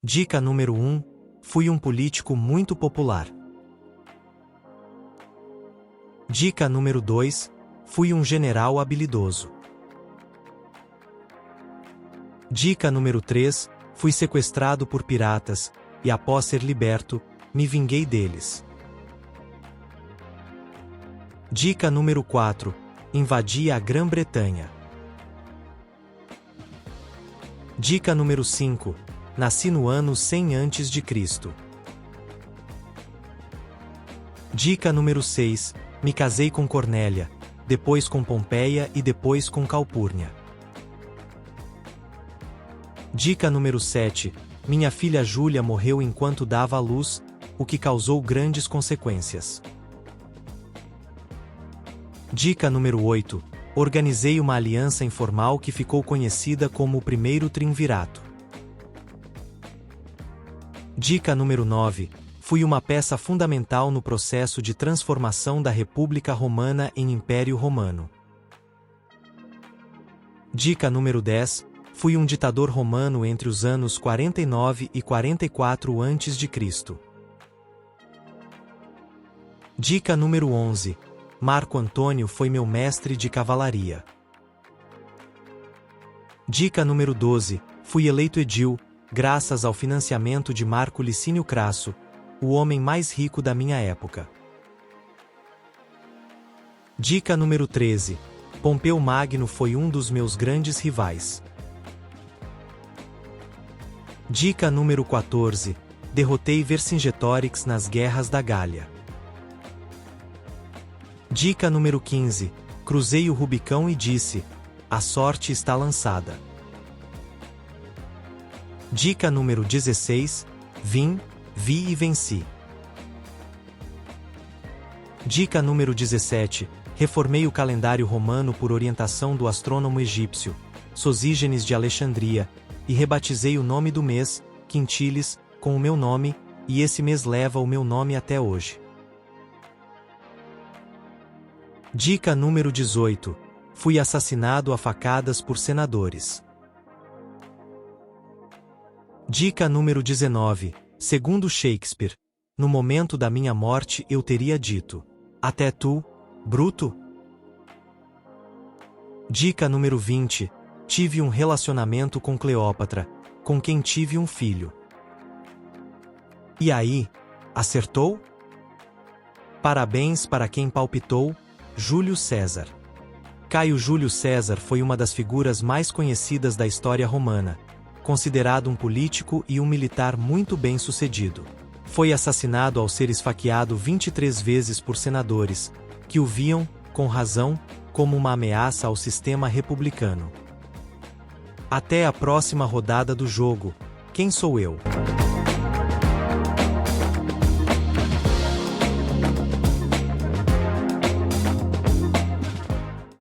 Dica número 1. Fui um político muito popular. Dica número 2. Fui um general habilidoso. Dica número 3. Fui sequestrado por piratas, e após ser liberto, me vinguei deles. Dica número 4. Invadi a Grã-Bretanha. Dica número 5. Nasci no ano 100 a.C. Dica número 6. Me casei com Cornélia, depois com Pompeia e depois com Calpurnia. Dica número 7. Minha filha Júlia morreu enquanto dava à luz, o que causou grandes consequências. Dica número 8. Organizei uma aliança informal que ficou conhecida como o primeiro triunvirato. Dica número 9. Fui uma peça fundamental no processo de transformação da República Romana em Império Romano. Dica número 10. Fui um ditador romano entre os anos 49 e 44 a.C. Dica número 11. Marco Antônio foi meu mestre de cavalaria. Dica número 12. Fui eleito edil, graças ao financiamento de Marco Licínio Crasso, o homem mais rico da minha época. Dica número 13. Pompeu Magno foi um dos meus grandes rivais. Dica número 14. Derrotei Vercingetorix nas guerras da Gália. Dica número 15. Cruzei o Rubicão e disse: a sorte está lançada. Dica número 16. Vi e venci. Dica número 17. Reformei o calendário romano por orientação do astrônomo egípcio, Sosígenes de Alexandria, e rebatizei o nome do mês, Quintilis, com o meu nome, e esse mês leva o meu nome até hoje. Dica número 18. Fui assassinado a facadas por senadores. Dica número 19. Segundo Shakespeare, no momento da minha morte eu teria dito: até tu, Bruto? Dica número 20. Tive um relacionamento com Cleópatra, com quem tive um filho. E aí, acertou? Parabéns para quem palpitou, Júlio César. Caio Júlio César foi uma das figuras mais conhecidas da história romana, considerado um político e um militar muito bem-sucedido. Foi assassinado ao ser esfaqueado 23 vezes por senadores, que o viam, com razão, como uma ameaça ao sistema republicano. Até a próxima rodada do jogo. Quem sou eu?